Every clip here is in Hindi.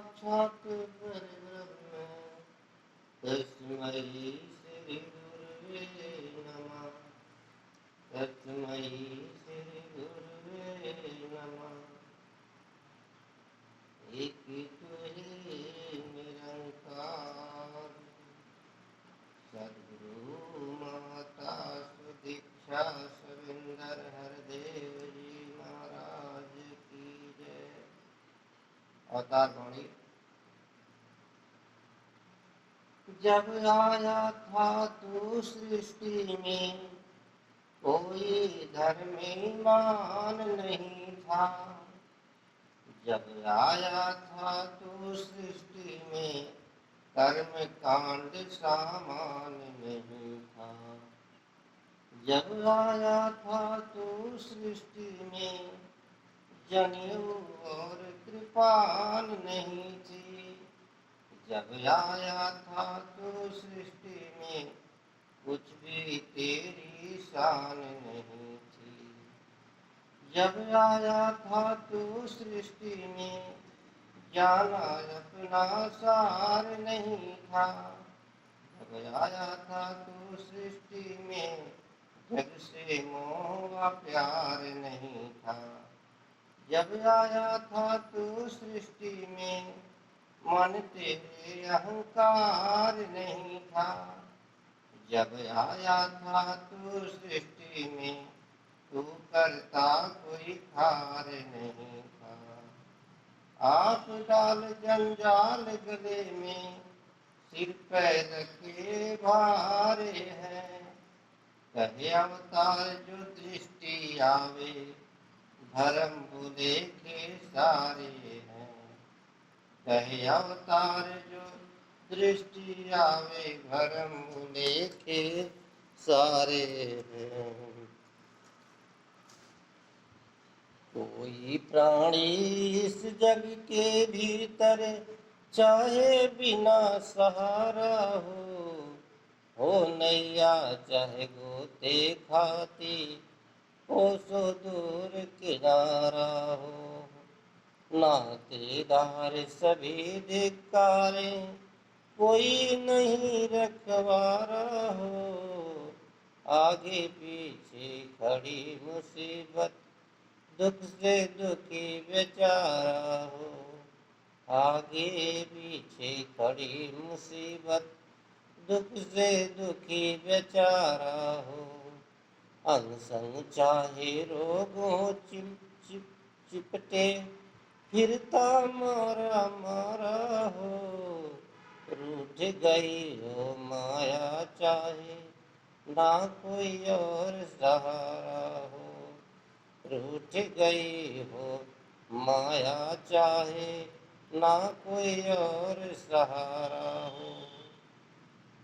साक्षात् परब्रह्म तस्मै श्री गुरुवे नमः। तस्मै श्री गुरुवे नमः। एक तु हे निरंकार सद्गुरु माता सुदीक्षा सविंदर हरदेव जी महाराज की जय। अवतार वाणी। जब आया था तू सृष्टि में कोई धर्मीमान नहीं था। जब आया था तू सृष्टि में कर्म कांड सामान नहीं था। जब आया था तू सृष्टि में जनेऊ और कृपान नहीं थी। जब आया था तू सृष्टि में कुछ भी तेरी शान नहीं थी। जब आया था तू सृष्टि में जाना अपना सार नहीं था। जब आया था तू सृष्टि में जग से मोह प्यार नहीं था। जब आया था तू सृष्टि में मन तेरे अहंकार नहीं था। जब आया था तू सृष्टि में तू करता कोई खार नहीं था। आप डाल जंजाल गले में सिर पैर रखे भारे हैं। कहे अवतार जो दृष्टि आवे भरम बुले के सारे हैं। कहे अवतार जो दृष्टि आवे भरम बुले के सारे हैं। कोई प्राणी इस जग के भीतर चाहे बिना सहारा हो नैया चाहे गोते खाती हो सो दूर किनारा हो। नातेदार सभी धिक्कारे कोई नहीं रखवारा हो। आगे पीछे खड़ी मुसीबत दुख से दुखी बेचारा हो। आगे पीछे खड़ी मुसीबत दुख से दुखी बेचारा हो। अनसंग चाहे रोगों चिपटे फिरता मारा मारा हो। रूठ गई हो माया चाहे ना कोई और सहारा हो। रूठ गई हो माया चाहे ना कोई और सहारा हो।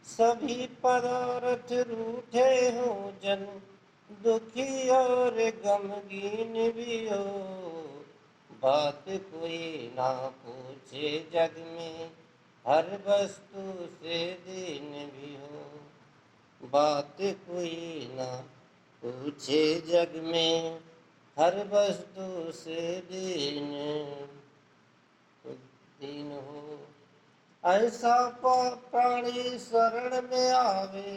सभी पदार्थ रूठे हो जन दुखी और गमगीन भी हो। बात कोई ना पूछे जग में हर वस्तु से दीन भी हो। बात कोई ना पूछे जग में हर वस्तु से दीन हो। ऐसा प्राणी शरण में आवे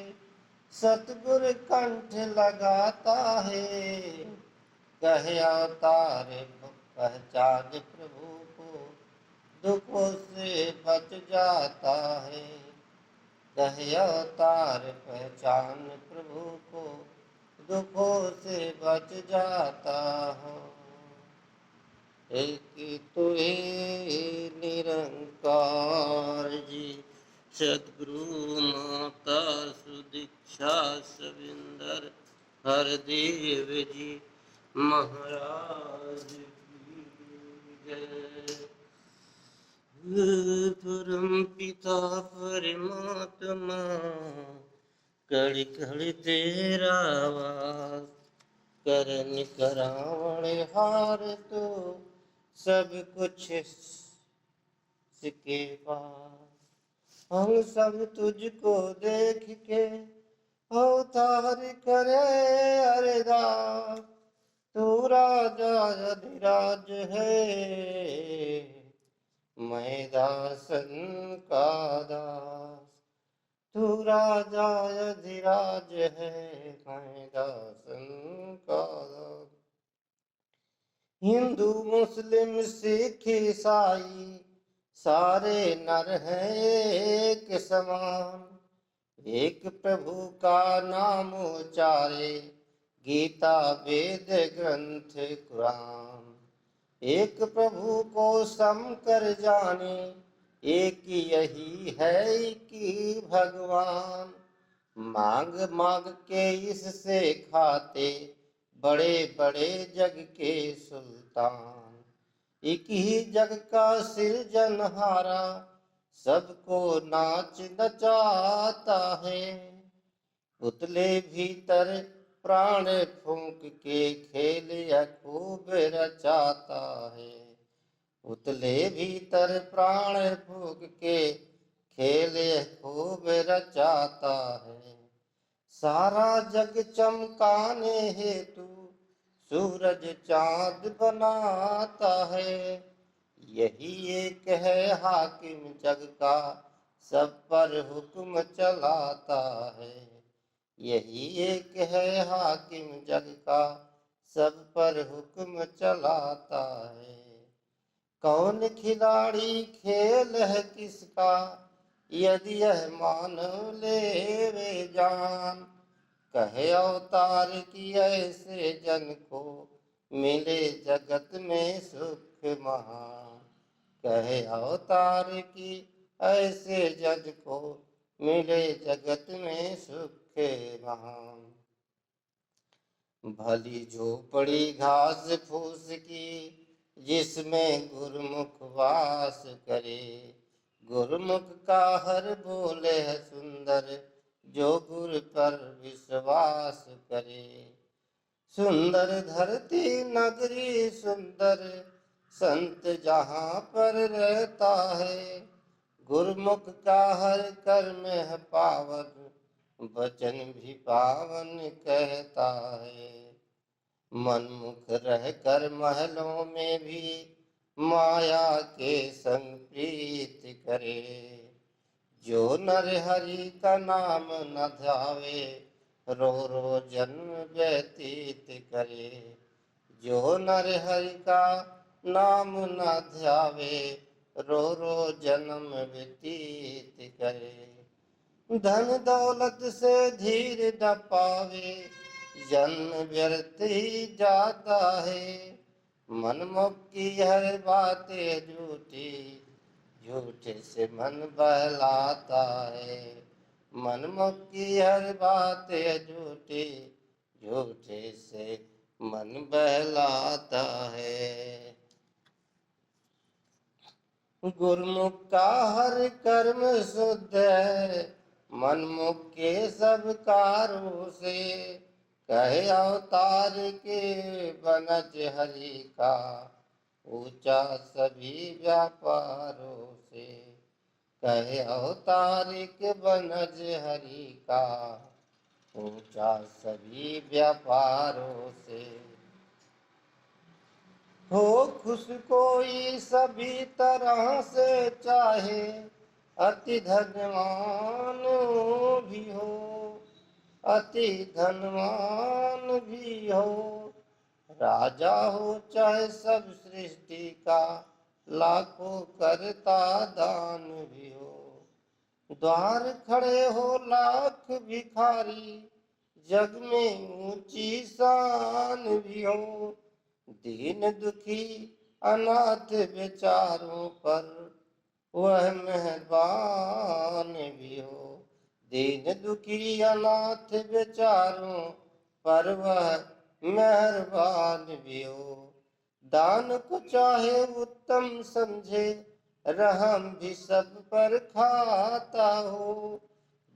सतगुर कंठ लगाता है। कहे अवतार पहचान प्रभु को दुखों से बच जाता है। कहे अवतार पहचान प्रभु को दुखों से बच जाता हो। एक तो हे निरंकार जी सद्गुरु माता सुदीक्षा सविंदर हरदेव जी महाराज की जय। परम पिता परमात्मा कड़ी कड़ी तेरा वास करन करावण हार तो सब कुछ सिके पास। हम सब तुझको देख के अवतार करे अरदास। तू राजा अधिराज है मैं दासन का दास। तू राजा अधिराज है, मैं दासन का दास। हिंदू मुस्लिम सिख ईसाई सारे नर हैं एक समान। एक प्रभु का नाम उचारे, गीता वेद ग्रंथ कुरान। एक प्रभु को सम कर जाने, एक यही है कि भगवान। मांग मांग के इससे खाते, बड़े बड़े जग के सुल्तान। एक ही जग का सृजनहारा, सबको नाच नचाता है। उतले भीतर प्राण फूंक के खेल यह खूब रचाता है। उतले भीतर प्राण फूंक के खेल यह खूब रचाता है। सारा जग चमकाने हेतु सूरज चांद बनाता है। यही एक है हाकिम जग का, सब पर हुक्म चलाता है। यही एक है हाकिम जग का, सब पर हुक्म चलाता है। कौन खिलाड़ी खेल है किसका, यदि यह मानव ले वे जान। कहे अवतार की ऐसे जन को, मिले जगत में सुख महान। कहे अवतार की ऐसे जन को, मिले जगत में सुख महान। भली झोपड़ी घास फूस की, जिसमें गुरुमुख वास करे। गुरुमुख का हर बोले है सुंदर, जो गुरु पर विश्वास करे। सुंदर धरती नगरी सुंदर, संत जहाँ पर रहता है। गुरुमुख का हर कर्म है पावन, वचन भी पावन कहता है। मनमुख रह कर महलों में भी, माया के संग प्रीत करे। जो नर हरि का नाम न ध्यावे, रो रो जन्म व्यतीत करे। जो नर हरि का नाम न ध्यावे, रो रो जन्म व्यतीत करे। धन दौलत से धीर न पावे, जन्म व्यर्थ ही जाता है। मनमुख की हर बातें झूठी, झूठे से मन बहलाता है। मनमुख की हर बातें झूठी, झूठे से मन बहलाता है। गुरुमुख का हर कर्म शुद्ध है, मनमुख के सब कारों से। कहे अवतार के बनज हरि का, ऊंचा सभी व्यापारों से। कहे अवतार के बनज हरि का, ऊंचा सभी व्यापारों से। हो खुश कोई सभी तरह से चाहे, अति धनवान भी हो, अति धनवान भी हो। राजा हो चाहे सब सृष्टि का, लाखों करता दान भी हो। द्वार खड़े हो लाख भिखारी, जग में ऊंची शान भी हो। दीन दुखी अनाथ बेचारों पर, वह मेहरबान भी हो। दीन दुखी अनाथ बेचारों पर, वह मेहरबान भी हो। दान को चाहे उत्तम समझे, रहम भी सब पर खाता हो।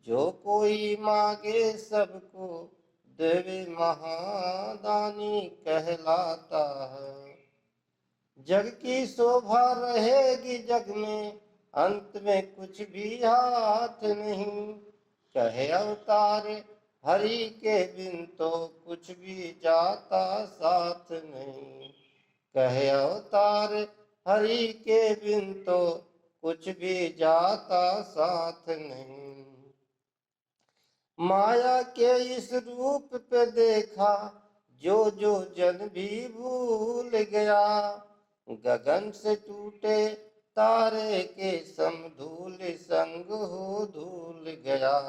जो कोई मांगे सबको, देवे महादानी कहलाता है। जग की शोभा रहेगी जग में, अंत में कुछ भी हाथ नहीं। कहे अवतार हरि के बिन तो, कुछ भी जाता साथ नहीं। कहे अवतार हरि के बिन तो कुछ भी जाता साथ नहीं। माया के इस रूप पे देखा जो जो जन भी भूल गया। गगन से टूटे तारे के सम धूल संग हो धूल गया।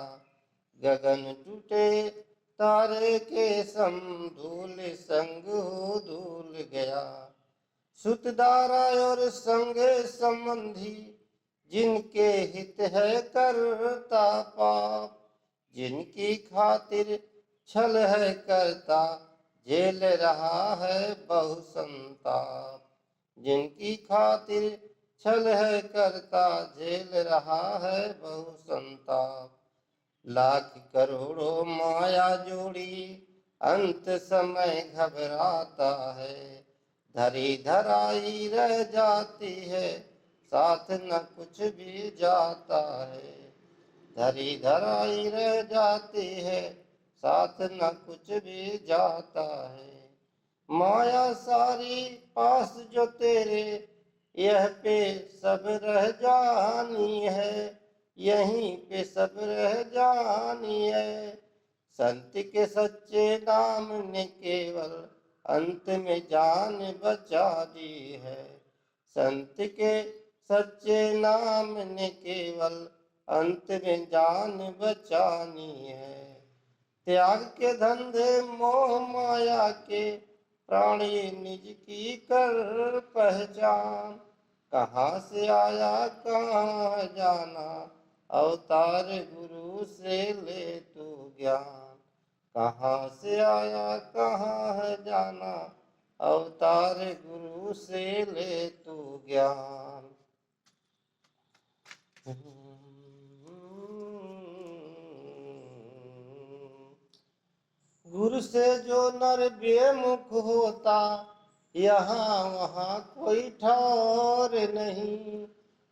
गगन टूटे तारे के सम धूल संग हो धूल गया। सुतदारा और संग संबंधी जिनके हित है करता पाप। जिनकी खातिर छल है करता झेल रहा है बहु संताप। जिनकी खातिर छल है करता झेल रहा है बहु संताप। लाख करोड़ों माया जोड़ी अंत समय घबराता है। धरी धराई रह जाती है साथ न कुछ भी जाता है। धरी धराई रह जाती है साथ न कुछ भी जाता है। माया सारी पास जो तेरे यह पे सब रह जानी है। यहीं पे सब रह जानी है। संत के सच्चे नाम ने केवल अंत में जान बचा दी है। संत के सच्चे नाम ने केवल अंत में जान बचानी है। त्याग के धंधे मोह माया के प्राणी निज की कर पहचान। कहाँ से आया कहाँ जाना अवतार गुरु से ले तू ज्ञान। कहाँ से आया कहाँ है जाना अवतार गुरु से ले तू ज्ञान। गुरु से जो नर बेमुख होता यहाँ वहाँ कोई ठौर नहीं।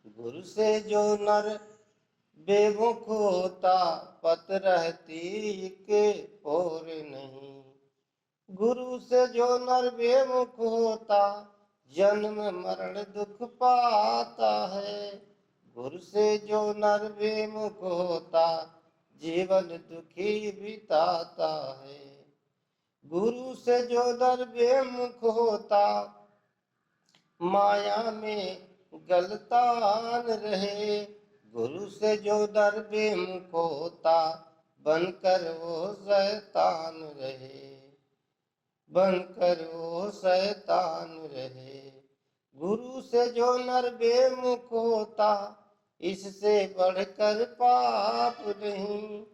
गुरु से जो नर बेमुख होता पत रहती के और नहीं। गुरु से जो नर बेमुख होता जन्म मरण दुख पाता है। गुरु से जो नर बेमुख होता जीवन दुखी बिताता है। गुरु से जो नर बेमुख होता माया में गलतान रहे। गुरु से जो नर बेमुख होता बनकर वो शैतान रहे। बनकर वो शैतान रहे। गुरु से जो नर बेमुख होता इससे बढ़कर पाप नहीं।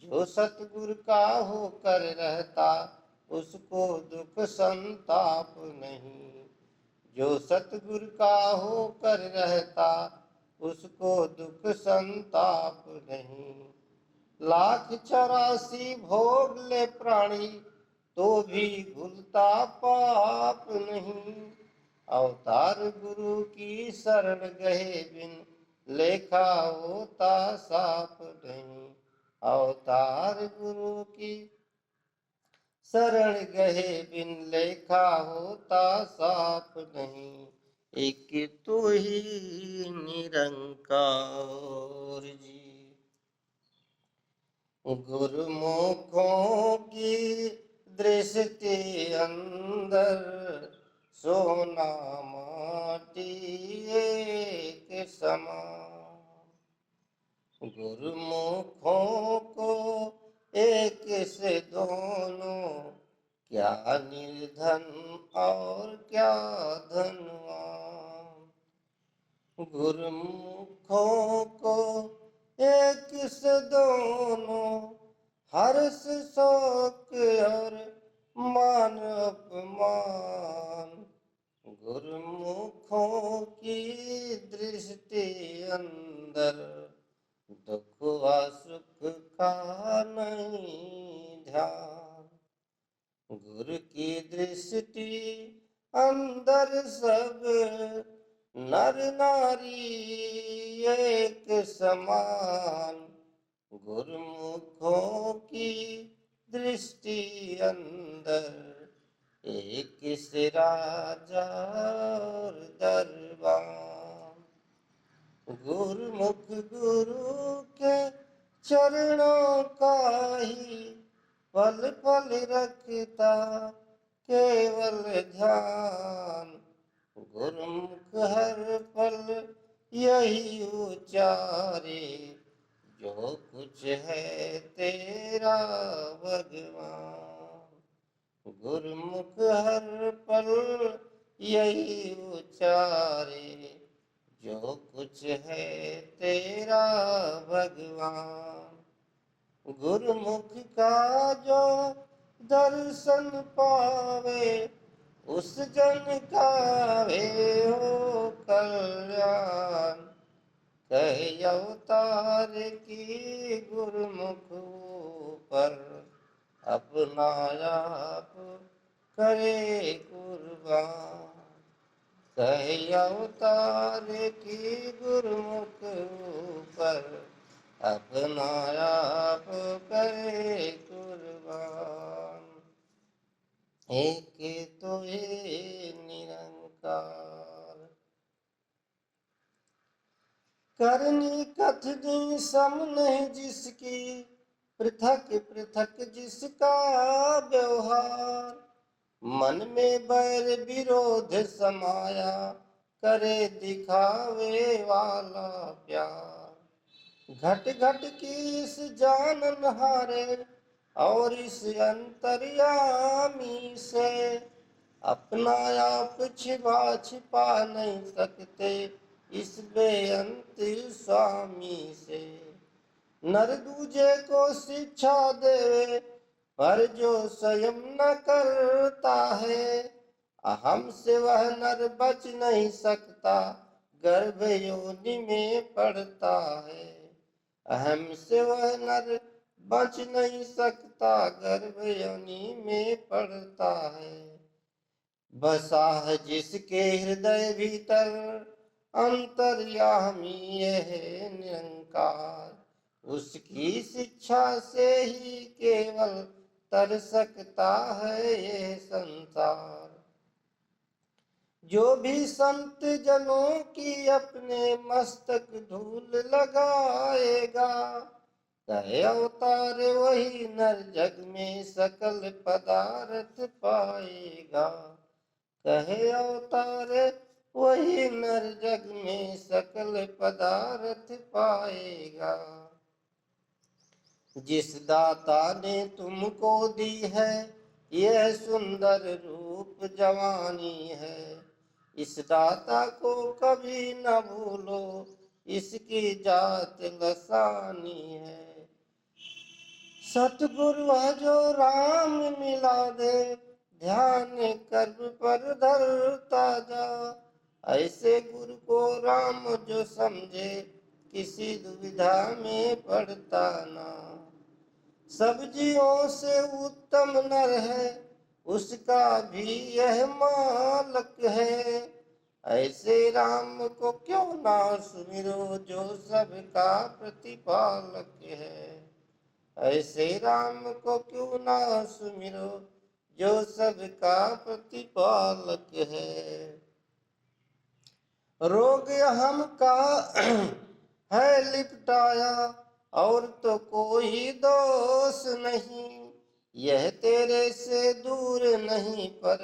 जो सतगुरु का होकर रहता उसको दुख संताप नहीं। जो सतगुरु का होकर रहता उसको दुख संताप नहीं। लाख 84 भोग ले प्राणी तो भी भूलता पाप नहीं। अवतार गुरु की शरण गए बिन लेखा होता साफ नहीं। अवतार गुरु की शरण गए बिन लेखा होता साफ नहीं। एक तू ही निरंकार जी। गुरुमुखों की दृष्टि अंदर सोना माटी एक समान। गुरुमुखों को एक से दोनों क्या निर्धन और क्या धनवान। गुरुमुखों को एक से दोनों हर्ष शोक और मान अपमान। गुरुमुखों की दृष्टि अंदर दुख व सुख का नहीं ध्यान। गुरु की दृष्टि अंदर सब नर नारी एक समान। गुरुमुखों की दृष्टि अंदर एक से राजा और दरबार। गुरुमुख गुरु के चरणों का ही पल पल रखता केवल ध्यान। गुरुमुख हर पल यही उचारे, जो कुछ है तेरा भगवान। गुरुमुख हर पल यही उचारे, जो कुछ है तेरा भगवान। गुरुमुख का जो दर्शन पावे, उस जन का वे हो कल्याण। कहे अवतार की गुरुमुख पर, अपना आप करे कुर्बान। कहे अवतार की गुरुमुख पर, अपना आप करे कुर्बान। एक तो ये निरंकार, करनी कथनी सम नहीं जिसकी, पृथक पृथक जिसका व्यवहार। मन में बैर विरोध समाया, करे दिखावे वाला प्यार। घट घट की इस जानन हारे, और इस अंतर्यामी से, अपना आप छिपा छिपा नहीं सकते इस बेअंत स्वामी से। नर दूजे को शिक्षा दे, पर जो स्वयं न करता है, अहम से वह नर बच नहीं सकता, गर्भ योनि में पड़ता है। अहम से वह नर बच नहीं सकता, गर्भ योनि में पड़ता है। बसा है जिसके हृदय भीतर, अंतर्यामी यह निरंकार। उसकी शिक्षा से ही केवल तर सकता है यह संसार। जो भी संत जनों की अपने मस्तक धूल लगाएगा, कहे अवतार वही नर जग में सकल पदार्थ पाएगा। कहे अवतार वही नर जग में सकल पदार्थ पाएगा। जिस दाता ने तुमको दी है यह सुंदर रूप जवानी है, इस दाता को कभी न भूलो, इसकी जात लसानी है। सतगुरु है जो राम मिला दे, ध्यान कर्म पर धरता जा। ऐसे गुरु को राम जो समझे, किसी दुविधा में पड़ता ना। सब जीवों से उत्तम नर है, उसका भी यह मालक है। ऐसे राम को क्यों ना सुमिरो, जो सबका प्रतिपालक है। ऐसे राम को क्यों ना सुमिरो, जो सबका प्रतिपालक है। रोग हम का है लिपटाया, और तो कोई दोष नहीं। यह तेरे से दूर नहीं, पर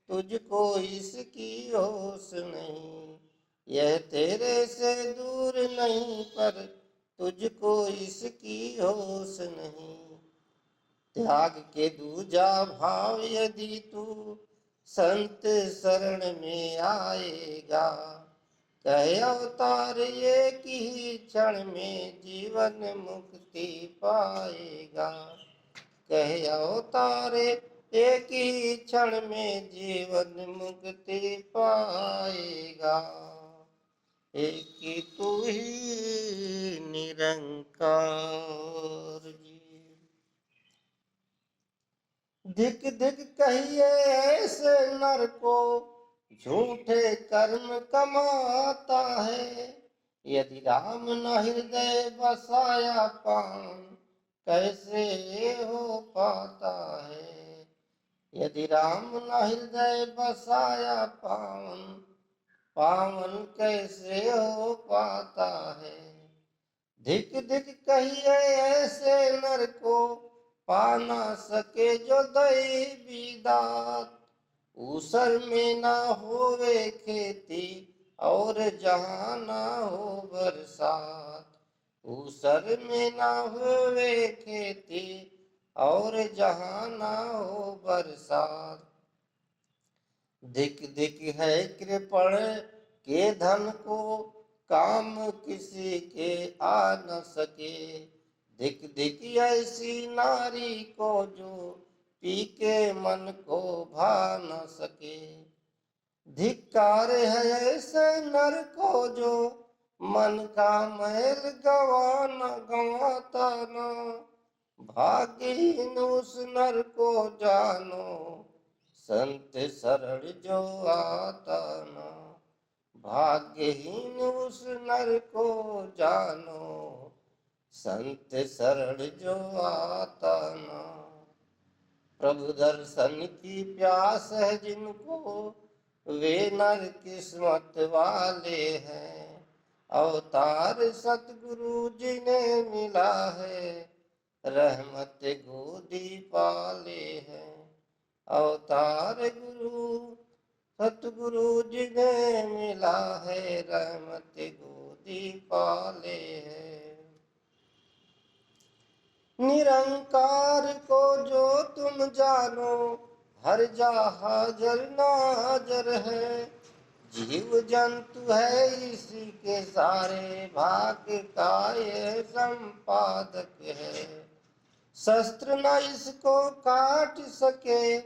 तुझको इसकी होश नहीं। यह तेरे से दूर नहीं, पर तुझको इसकी होश नहीं। त्याग के दूजा भाव यदि तू संत शरण में आएगा, कहे अवतार एक ही क्षण में जीवन मुक्ति पाएगा। कहे अवतार एक ही क्षण में जीवन मुक्ति पाएगा। एक तू ही निरंकार जी। धिक धिक कहिए ऐसे नर को, झूठे कर्म कमाता है। यदि राम न हृदय बसाया पान, कैसे हो पाता है। यदि राम न हृदय बसाया पावन, पावन कैसे हो पाता है। धिक धिक कहिए ऐसे नर को, पा ना सके जो दैवी दात। ऊसर में ना होवे खेती, और जहाँ ना हो बरसात। ऊसर में ना होवे खेती, और जहाँ ना हो बरसात। धिक धिक है कृपण के धन को, काम किसी के आ न सके। धिक धिक ऐसी नारी को, जो पी के मन को भा न सके। धिक्कार है ऐसे नर को, जो मन का मैल गवाता न। भाग्यहीन उस नर को जानो, संत शरण जो आता ना। भाग्यहीन उस नर को जानो, संत शरण जो आता ना। प्रभु दर्शन की प्यास है जिनको, वे नर किस्मत वाले हैं। अवतार सतगुरु जिन्हें मिला है, रहमत गोदी पाले हैं। अवतार गुरु सतगुरु जिन्हें मिला है, रहमत गोदी पाले हैं। निरंकार को जो तुम जानो, हर जा हाजर नाजर है। जीव जंतु है इसी के सारे, भाग्य का ये संपादक है। शस्त्र न इसको काट सके,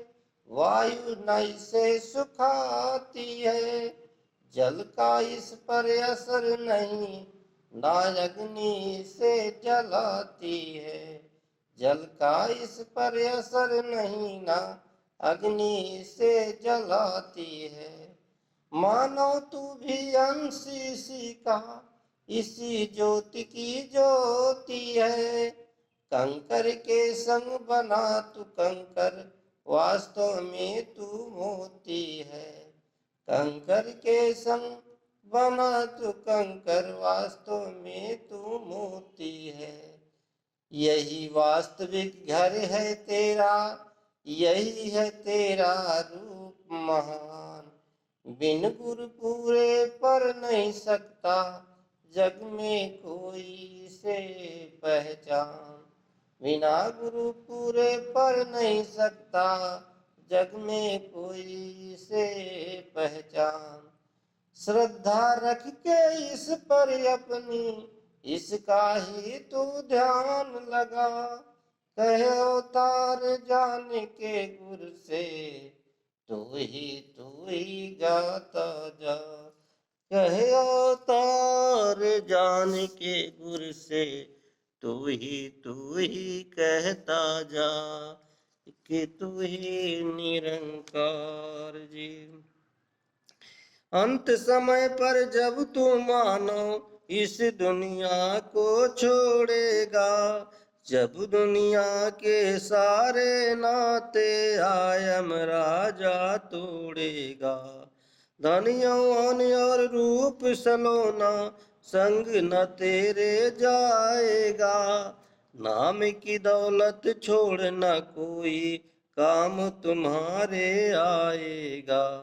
वायु न इसे सुखाती है। जल का इस पर असर नहीं, ना अग्नि से जलाती है। जल का इस पर असर नहीं, ना अग्नि से जलाती है। मानो तू भी अंश इसी का, इसी ज्योति की ज्योति है। कंकर के संग बना तू कंकर, वास्तव में तू मोती है। कंकर के संग बना तू कंकर, वास्तव में तू मोती है। यही वास्तविक घर है तेरा, यही है तेरा रूप महान। बिन गुरु पूरे पर नहीं सकता, जग में कोई से पहचान। बिना गुरु पूरे पर नहीं सकता, जग में कोई से पहचान। श्रद्धा रख के इस पर अपनी, इसका ही तू ध्यान लगा। कहे अवतार जान के गुर से, तू ही गाता जा। कहे अवतार जान के गुर से, तू ही कहता जा, कि तू ही निरंकार जी। अंत समय पर जब तू मानो, इस दुनिया को छोड़ेगा। जब दुनिया के सारे नाते आयम राजा तोड़ेगा। धन यौवन और रूप सलोना, संग न तेरे जाएगा। नाम की दौलत छोड़ न कोई, काम तुम्हारे आएगा।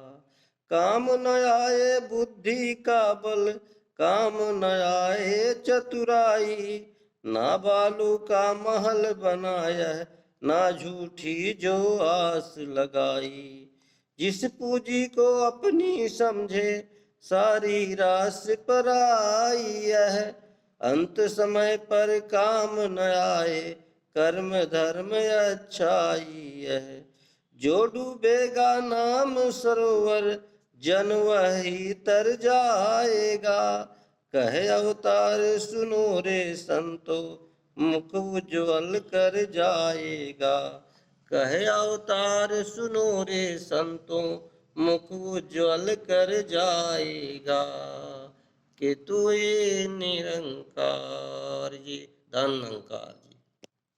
काम न आए बुद्धि का बल, काम न आए चतुराई। ना बालू का महल बनाया, ना झूठी जो आस लगाई। जिस पूंजी को अपनी समझे, सारी रास पराई है। अंत समय पर काम न आए, कर्म धर्म अच्छाई है। जो डूबेगा नाम सरोवर, जन वही तर जाएगा। कहे अवतार सुनो रे संतो, मुख उज्ज्वल कर जाएगा। कहे अवतार सुनो रे संतो, मुख उज्ज्वल कर जाएगा। कि तू निरंकार जी धनंकार।